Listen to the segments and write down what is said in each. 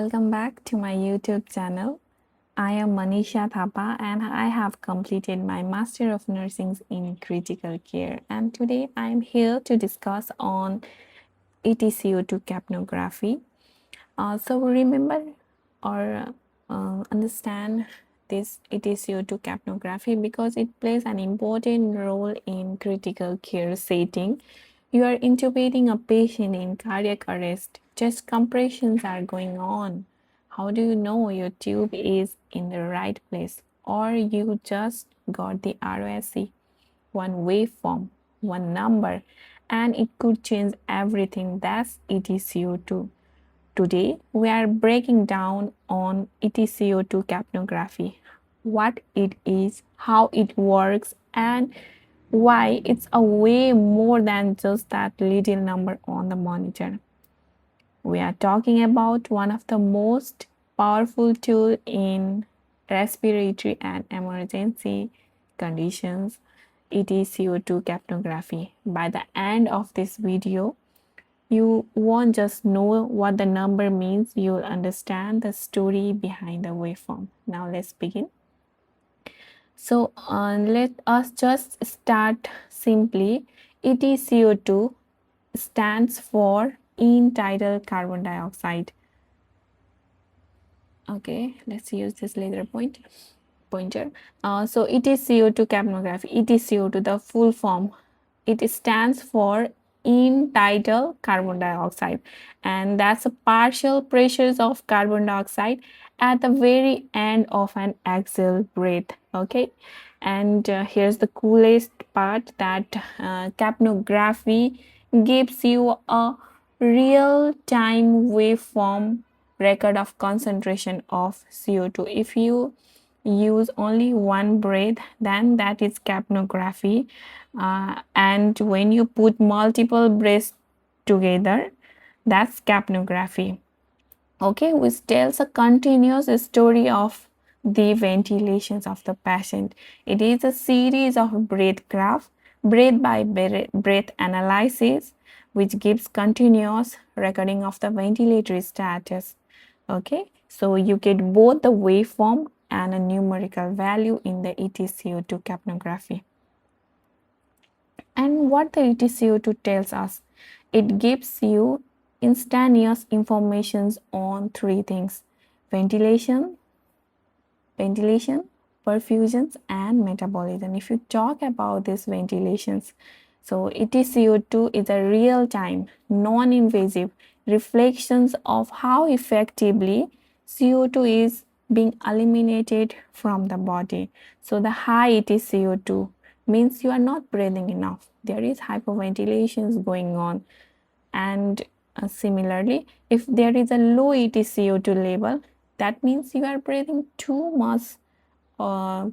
welcome back to my YouTube channel. I am Manisha Thapa and I have completed my Master of Nursing in Critical Care, and today I am here to discuss on ETCO2 capnography. So remember or understand this ETCO2 capnography because it plays an important role in critical care setting. You are intubating a patient in cardiac arrest. Chest compressions are going on. How do you know your tube is in the right place? Or you just got the ROSC, one waveform, one number, and it could change everything. That's ETCO2. Today, we are breaking down on ETCO2 capnography, what it is, how it works, and why it's a way more than just that little number on the monitor. We are talking about one of the most powerful tools in respiratory and emergency conditions, ETCO2 capnography. By the end of this video, you won't just know what the number means, you'll understand the story behind the waveform. Now let's begin. So let us just start simply. ETCO2 stands for End-Tidal Carbon Dioxide. Okay, let's use this laser pointer. So ETCO2 capnography, ETCO2, the full form, it stands for End-Tidal Carbon Dioxide, and that's a partial pressures of carbon dioxide at the very end of an exhale breath. Okay, and here's the coolest part, that capnography gives you a real-time waveform record of concentration of CO2. If you use only one breath, then that is capnography, and when you put multiple breaths together, that's capnography. Okay, which tells a continuous story of the ventilations of the patient. It is a series of breath graph, breath by breath analysis, which gives continuous recording of the ventilatory status. Okay, so you get both the waveform and a numerical value in the ETCO2 capnography. And what the ETCO2 tells us, it gives you instantaneous informations on three things: ventilation, perfusions, and metabolism. If you talk about these ventilations, so ETCO2 is a real-time, non-invasive reflections of how effectively CO2 is being eliminated from the body. So the high ETCO2 means you are not breathing enough. There is hyperventilations going on. And similarly, if there is a low ETCO2 level, that means you are breathing too much, uh,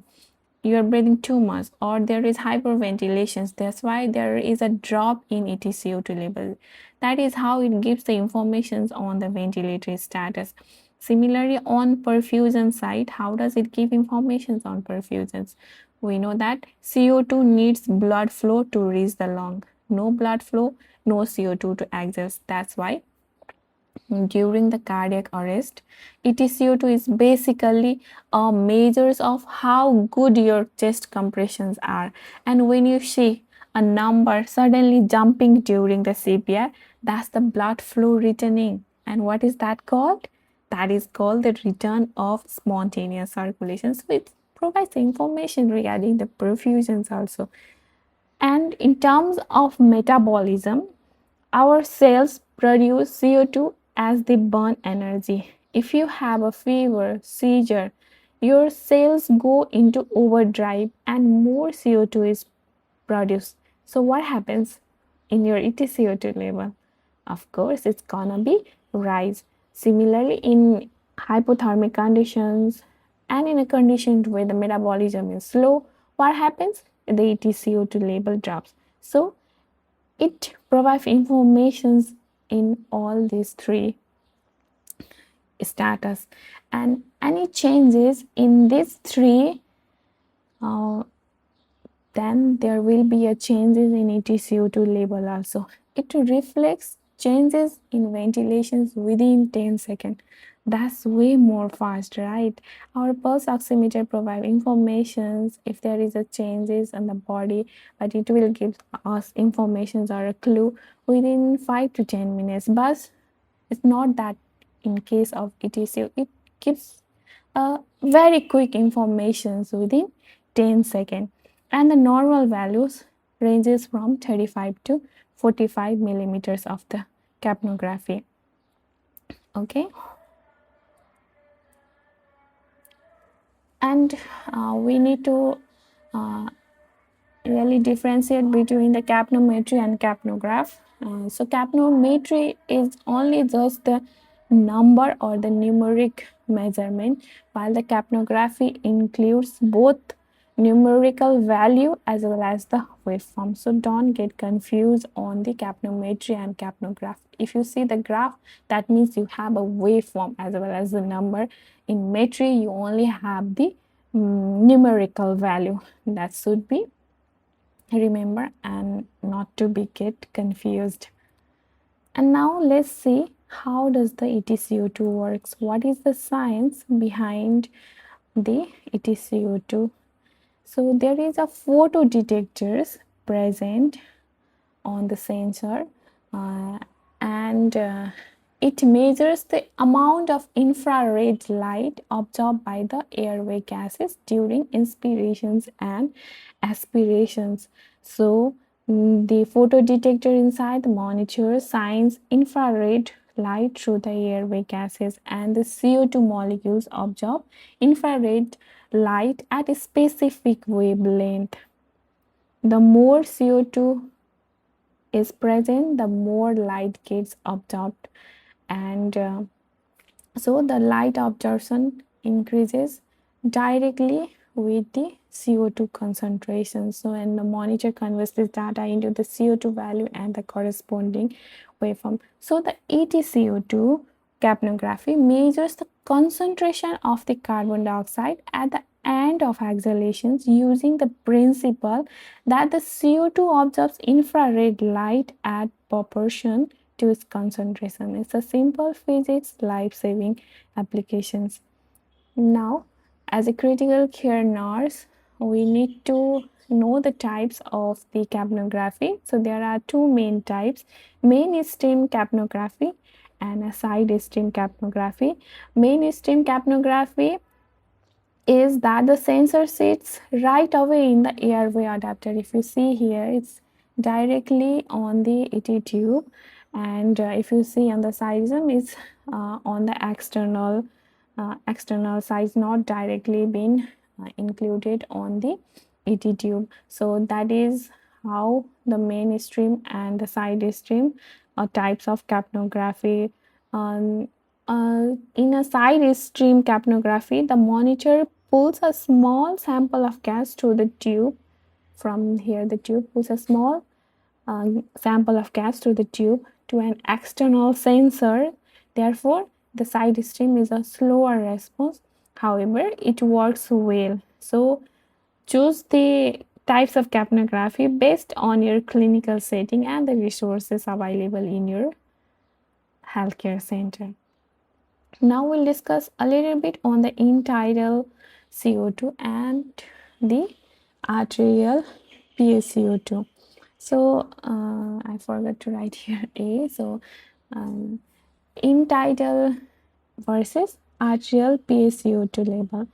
or there is hyperventilations. That's why there is a drop in ETCO2 level. That is how it gives the informations on the ventilatory status. Similarly, on perfusion side, how does it give informations on perfusions? We know that CO2 needs blood flow to reach the lung. No blood flow, no CO2 to exist. That's why during the cardiac arrest, ETCO2 is basically a measures of how good your chest compressions are. And when you see a number suddenly jumping during the CPR, that's the blood flow returning. And what is that called? That is called the return of spontaneous circulation. So it provides information regarding the perfusions also. And in terms of metabolism, our cells produce CO2 as they burn energy. If you have a fever, seizure, your cells go into overdrive and more CO2 is produced. So what happens in your ETCO2 level? Of course, it's gonna be rise. Similarly, in hypothermic conditions and in a condition where the metabolism is slow, what happens? The ETCO2 level drops. So it provides informations in all these three status, and any changes in these three, then there will be a changes in ETCO2 level also. It reflects changes in ventilations within 10 seconds. That's way more fast, right? Our pulse oximeter provide informations if there is a changes in the body, but it will give us informations or a clue within 5 to 10 minutes. But it's not that in case of ETCO. It gives very quick informations within 10 seconds. And the normal values ranges from 35 to 45 millimeters of the capnography. Okay. And we need to uh, really differentiate between the capnometry and capnograph. So capnometry is only just the number or the numeric measurement, while the capnography includes both numerical value as well as the waveform. So don't get confused on the capnometry and capnograph. If you see the graph, that means you have a waveform as well as the number. In metry, you only have the numerical value. That should be remember and not to be get confused. And now let's see how does the ETCO2 works. What is the science behind the ETCO2? So there is a photo detectors present on the sensor, uh, and it measures the amount of infrared light absorbed by the airway gases during inspirations and aspirations. So the photo detector inside the monitor shines infrared light through the airway gases, and the CO2 molecules absorb infrared light at a specific wavelength. The more CO2 is present, the more light gets absorbed, and so the light absorption increases directly with the CO2 concentration. So and the monitor converts this data into the CO2 value and the corresponding waveform. So the ETCO2 capnography measures the concentration of the carbon dioxide at the end of exhalations using the principle that the CO2 absorbs infrared light at proportion to its concentration. It's a simple physics life-saving applications. Now, as a critical care nurse, we need to know the types of the capnography. So there are two main types: mainstream capnography and a side stream capnography. Mainstream capnography is that the sensor sits right away in the airway adapter. If you see here, it's directly on the ET tube, and if you see on the sizem, it's on the external size, not directly been included on the ET tube. So that is how the mainstream and the side stream types of capnography. Um, in a side stream capnography, the monitor pulls a small sample of gas through the tube. From here, the tube pulls a small sample of gas through the tube to an external sensor. Therefore, the side stream is a slower response. However, it works well. So, choose the types of capnography based on your clinical setting and the resources available in your healthcare center. Now we'll discuss a little bit on the end-tidal CO2 and the arterial PaCO2. So I forgot to write here A. So end-tidal versus arterial PaCO2 level.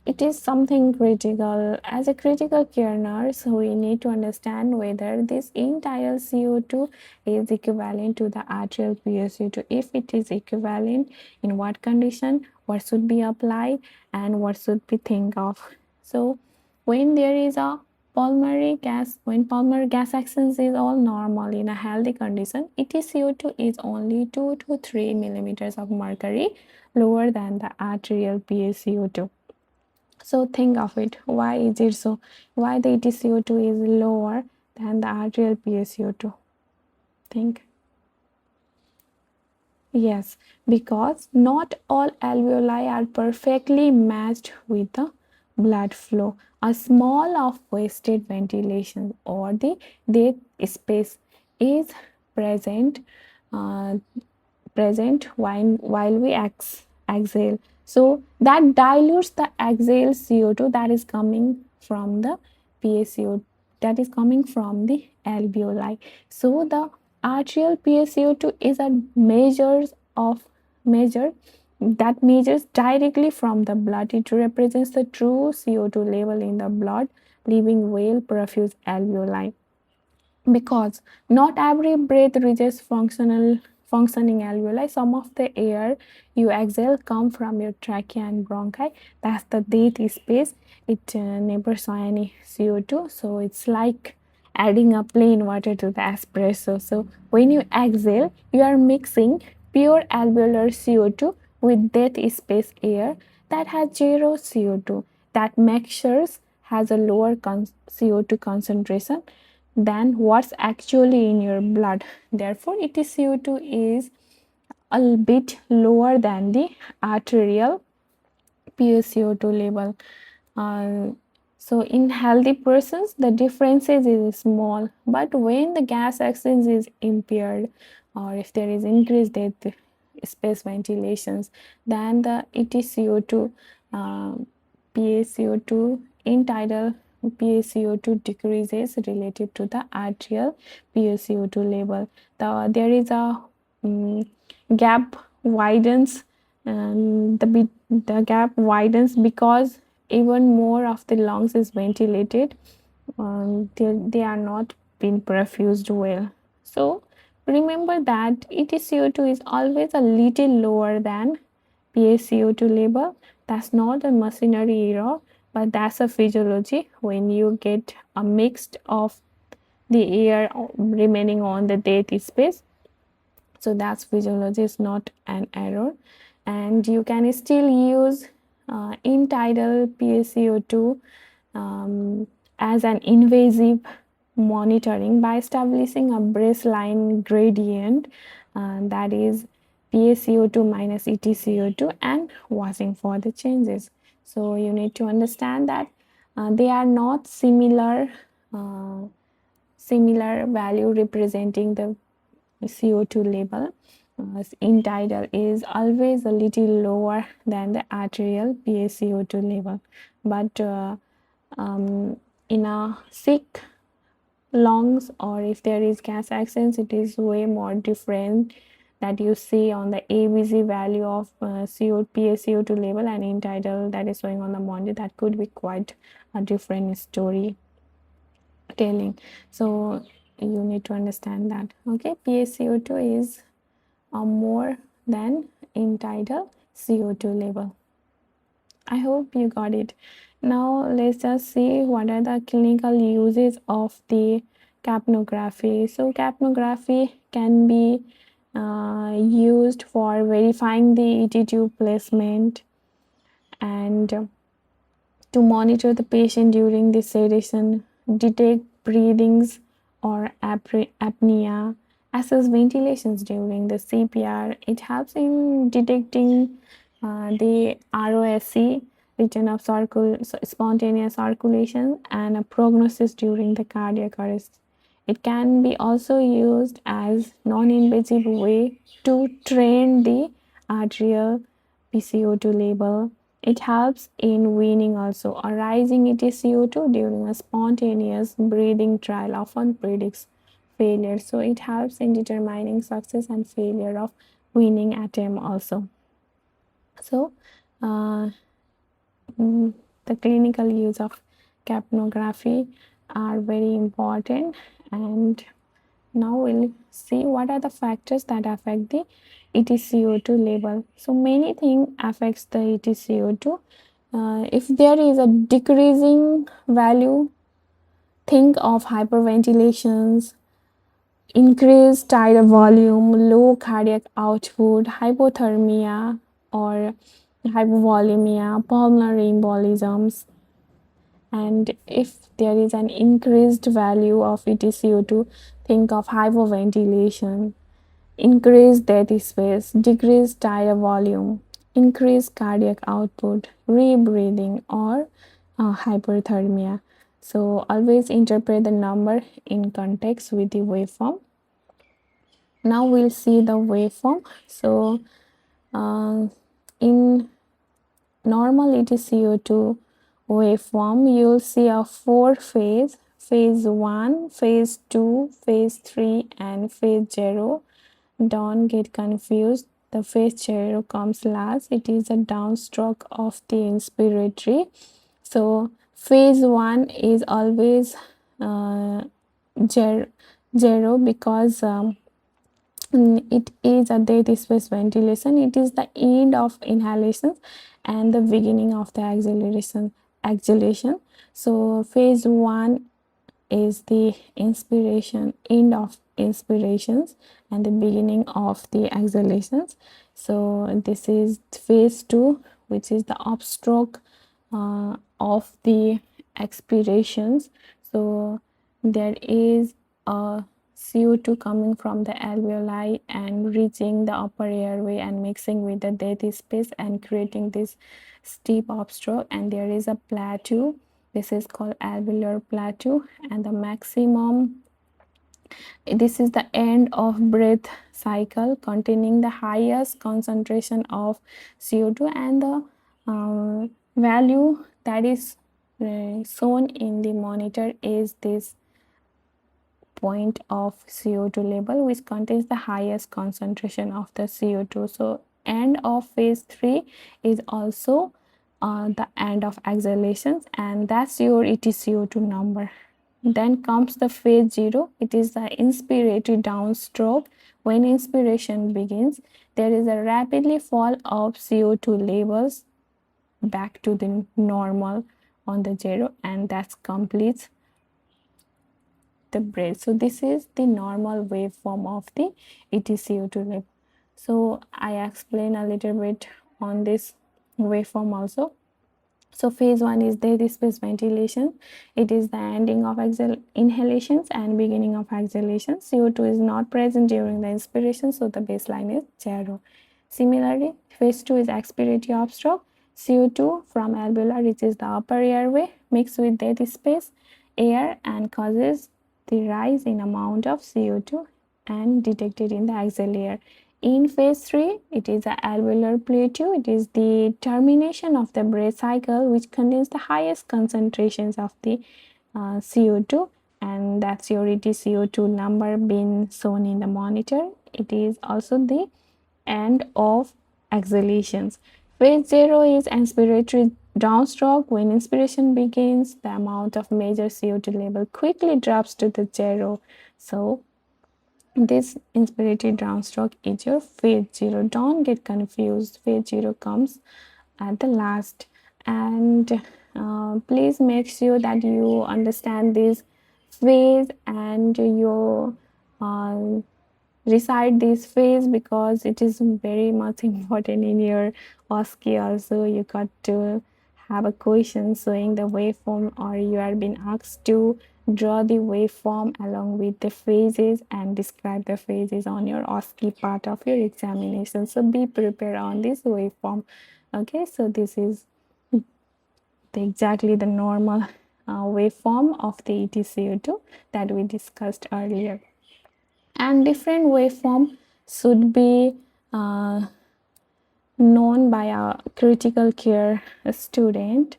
It is something critical. As a critical care nurse, we need to understand whether this end-tidal CO2 is equivalent to the arterial PaCO2. If it is equivalent, in what condition, what should be applied, and what should be think of. So when there is a pulmonary gas, when pulmonary gas exchange is all normal in a healthy condition, ETCO2 is only 2 to 3 millimeters of mercury lower than the arterial PaCO2. So think of it. Why is it so? Why the ETCO2 is lower than the arterial PaCO2? Think. Yes, because not all alveoli are perfectly matched with the blood flow. A small of wasted ventilation or the dead space is present uh, present while we exhale. So that dilutes the exhaled CO2 that is coming from the PaCO, that is coming from the alveoli. So the arterial PaCO2 is a measure that measures directly from the blood. It represents the true CO2 level in the blood, leaving well perfused alveoli. Because not every breath reaches functioning alveoli. Some of the air you exhale come from your trachea and bronchi. That's the dead space. It never saw any CO2, so it's like adding a plain water to the espresso. So when you exhale, you are mixing pure alveolar CO2 with dead space air that has zero CO2. That mixtures has a lower CO2 concentration than what's actually in your blood. Therefore, ETCO2 is a bit lower than the arterial PaCO2 level. Uh, so in healthy persons, the differences is small, but when the gas exchange is impaired or if there is increased dead space ventilations, then the ETCO2, PaCO2, end-tidal PaCO2 decreases relative to the arterial PaCO2 level. There is a gap widens, and the gap widens because even more of the lungs is ventilated. They are not being perfused well. So remember that ETCO2 is always a little lower than PaCO2 level. That's not a machinery error, but that's a physiology. When you get a mix of the air remaining on the dead space, so that's physiology, is not an error. And you can still use end-tidal PaCO2 as an invasive monitoring by establishing a baseline gradient, that is PaCO2 minus ETCO2, and watching for the changes. So you need to understand that they are not similar value representing the CO2 level. End-tidal is always a little lower than the arterial PaCO2 level, but in a sick lungs, or if there is gas exchange, it is way more different that you see on the ABC value of PaCO2 level and end-tidal that is showing on the monitor. That could be quite a different story telling. So you need to understand that. Okay, PaCO2 is more than end-tidal CO2 level. I hope you got it. Now let's just see what are the clinical uses of the capnography. So capnography can be used for verifying the ET tube placement and to monitor the patient during the sedation, detect breathings or apnea, assess ventilations during the CPR. It helps in detecting the ROSC, return of spontaneous circulation, and a prognosis during the cardiac arrest. It can be also used as non-invasive way to train the arterial PaCO2 level. It helps in weaning also. A rising ETCO2 during a spontaneous breathing trial often predicts failure. So it helps in determining success and failure of weaning attempt also. So the clinical use of capnography are very important, and now we'll see what are the factors that affect the ETCO2 level. So many things affects the ETCO2. If there is a decreasing value, think of hyperventilations, increased tidal volume, low cardiac output, hypothermia or hypovolemia, pulmonary embolisms. And if there is an increased value of ETCO2, think of hypoventilation, increased dead space, decreased tire volume, increased cardiac output, rebreathing, or hyperthermia. So always interpret the number in context with the waveform. Now we'll see the waveform. So in normal ETCO2 waveform, you'll see a 4-phase: phase 1, phase 2, phase 3, and phase 0. Don't get confused. The phase 0 comes last. It is a downstroke of the inspiratory. So phase 1 is always zero because it is a dead space ventilation. It is the end of inhalation and the beginning of the exhalation. So phase 1 is the inspiration, end of inspirations, and the beginning of the exhalations. So this is phase 2, which is the upstroke of the expirations. So there is a CO2 coming from the alveoli and reaching the upper airway and mixing with the dead space and creating this steep upstroke, and there is a plateau. This is called alveolar plateau, and the maximum, this is the end of breath cycle containing the highest concentration of CO2, and the value that is shown in the monitor is this point of CO2 level, which contains the highest concentration of the CO2. So end of phase 3 is also the end of exhalations, and that's your ETCO2 number. Then comes the phase 0. It is the inspiratory downstroke. When inspiration begins, there is a rapidly fall of CO2 levels back to the normal on the 0, and that completes the breath. So this is the normal waveform of the ETCO2 level. So I explain a little bit on this waveform also. So phase 1 is dead space ventilation. It is the ending of inhalations and beginning of exhalations. CO2 is not present during the inspiration, so the baseline is 0. Similarly, phase 2 is expiratory upstroke. CO2 from alveolar reaches the upper airway, mixed with dead space air, and causes the rise in amount of CO2 and detected in the exhale air. In phase 3, it is the alveolar plateau. It is the termination of the breath cycle, which contains the highest concentrations of the CO2, and that's your ETCO2 number being shown in the monitor. It is also the end of exhalations. Phase 0 is inspiratory downstroke. When inspiration begins, the amount of major CO2 level quickly drops to the 0. So this inspiratory downstroke is your phase 0. Don't get confused. Phase 0 comes at the last, and please make sure that you understand this phase and you recite this phase, because it is very much important in your OSCE. Also, you got to have a question showing the waveform, or you are being asked to draw the waveform along with the phases and describe the phases on your OSCE part of your examination. So be prepared on this waveform. Okay, so this is exactly the normal waveform of the ETCO2 that we discussed earlier. And different waveform should be known by a critical care student,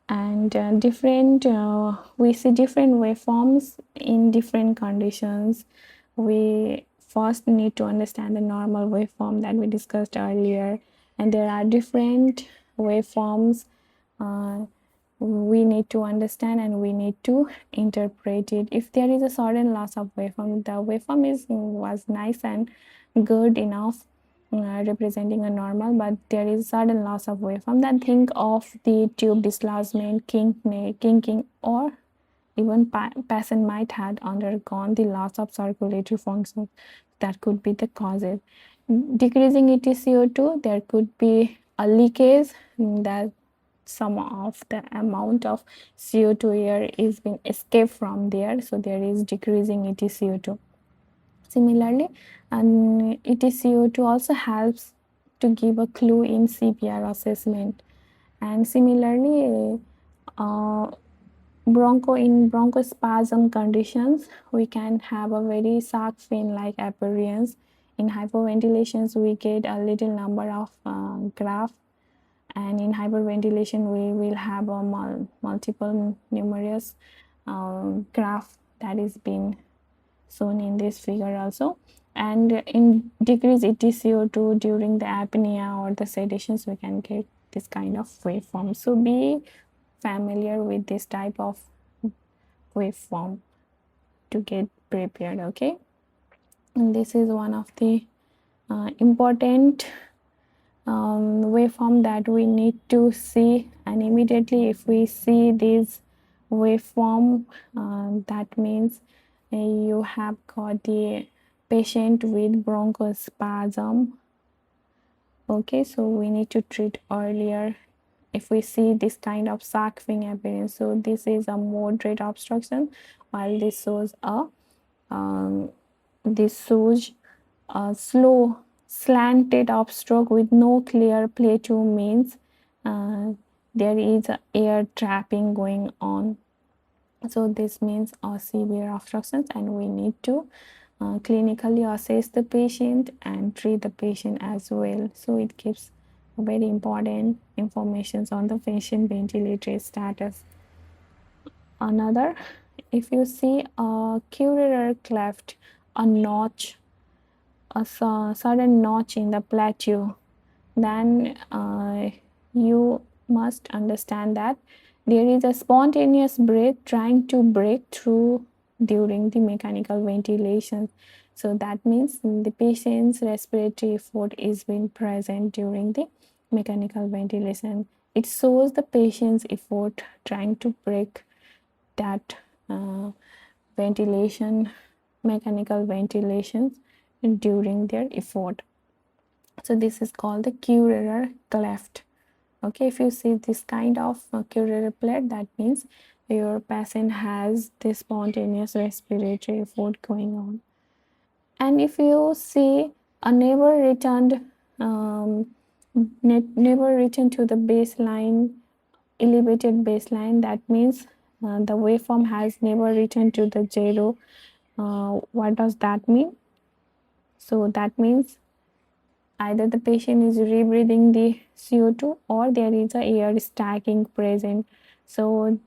and we see different waveforms in different conditions. We first need to understand the normal waveform that we discussed earlier, and there are different waveforms we need to understand and we need to interpret it. If there is a sudden loss of waveform, the waveform was nice and good enough, representing a normal, but there is sudden loss of waveform, then think of the tube dislodgement, kinking, or even patient might have undergone the loss of circulatory function. That could be the causes. Decreasing ETCO2, there could be a leakage, that some of the amount of CO2 air is being escaped from there, so there is decreasing ETCO2. Similarly, and ETCO2 also helps to give a clue in CPR assessment. And similarly, in bronchospasm conditions, we can have a very shark fin like appearance. In hyperventilations, we get a little number of graph, and in hyperventilation, we will have a multiple numerous graph that is being shown in this figure also. And in decreased ETCO2 during the apnea or the sedations, we can get this kind of waveform. So be familiar with this type of waveform to get prepared. Okay, and this is one of the important waveform that we need to see, and immediately if we see this waveform, that means you have got the patient with bronchospasm. Okay, so we need to treat earlier if we see this kind of shark fin appearance. So this is a moderate obstruction, while this shows a slow slanted upstroke with no clear plateau, means there is air trapping going on. So this means severe obstructions, and we need to clinically assess the patient and treat the patient as well. So it gives very important information on the patient ventilatory status. Another, if you see a curular cleft, a notch, a sudden notch in the plateau, then you must understand that there is a spontaneous breath trying to break through during the mechanical ventilation. So that means the patient's respiratory effort is being present during the mechanical ventilation. It shows the patient's effort trying to break that ventilation, mechanical ventilations during their effort. So this is called the curular cleft. Okay, if you see this kind of curular plate, that means your patient has this spontaneous respiratory effort going on. And if you see a never returned to the baseline, elevated baseline, that means the waveform has never returned to the zero. What does that mean? So that means either the patient is rebreathing the CO2 or there is a air stacking present. So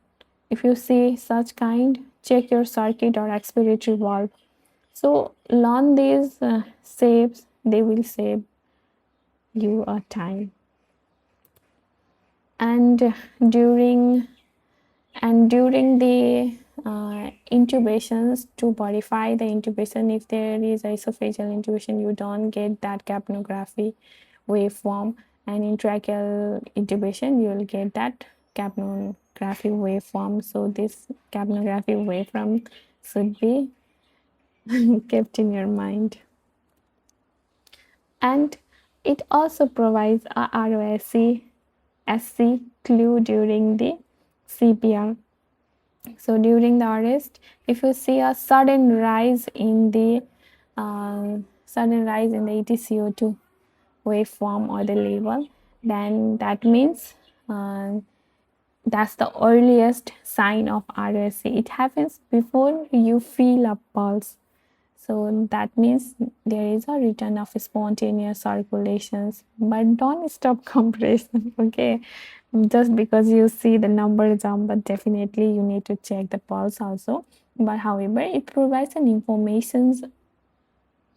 if you see such kind, check your circuit or expiratory valve. So learn these shapes, they will save you a time. And during the intubations, to verify the intubation, if there is esophageal intubation, you don't get that capnography waveform, and in tracheal intubation you will get that capnography waveform. So this capnography waveform should be kept in your mind. And it also provides a ROSC SC clue during the CPR. So during the arrest, if you see a sudden rise in the ETCO2 waveform or the level, then that means that's the earliest sign of RSC. It happens before you feel a pulse. So that means there is a return of spontaneous circulations, but don't stop compression. Okay, just because you see the number jump, but definitely you need to check the pulse also. But however, it provides an information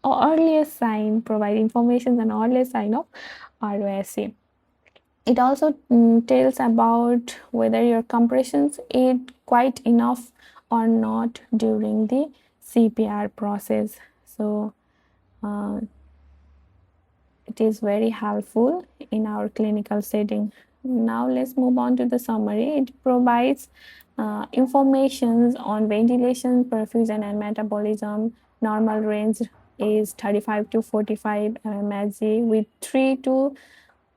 or earliest sign, provide information and earliest sign of ROSC. It also tells about whether your compressions aid quite enough or not during the CPR process. So it is very helpful in our clinical setting. Now let's move on to the summary. It provides information on ventilation, perfusion, and metabolism. Normal range is 35 to 45 mmHg with 2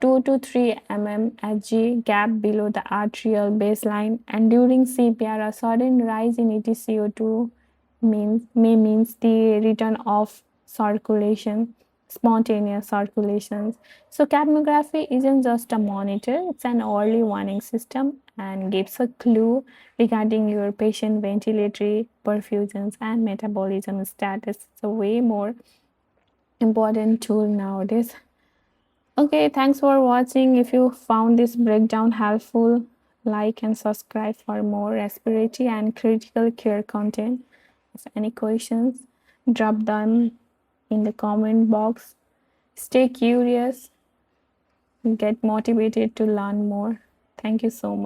to 3 mmHg gap below the arterial baseline. And during CPR, a sudden rise in ETCO2 means the return of circulation. spontaneous circulations. So capnography isn't just a monitor, it's an early warning system and gives a clue regarding your patient ventilatory perfusions and metabolism status. It's a way more important tool nowadays. Okay, thanks for watching. If you found this breakdown helpful, like and subscribe for more respiratory and critical care content. If any questions, drop them in the comment box. Stay curious, get motivated to learn more. Thank you so much.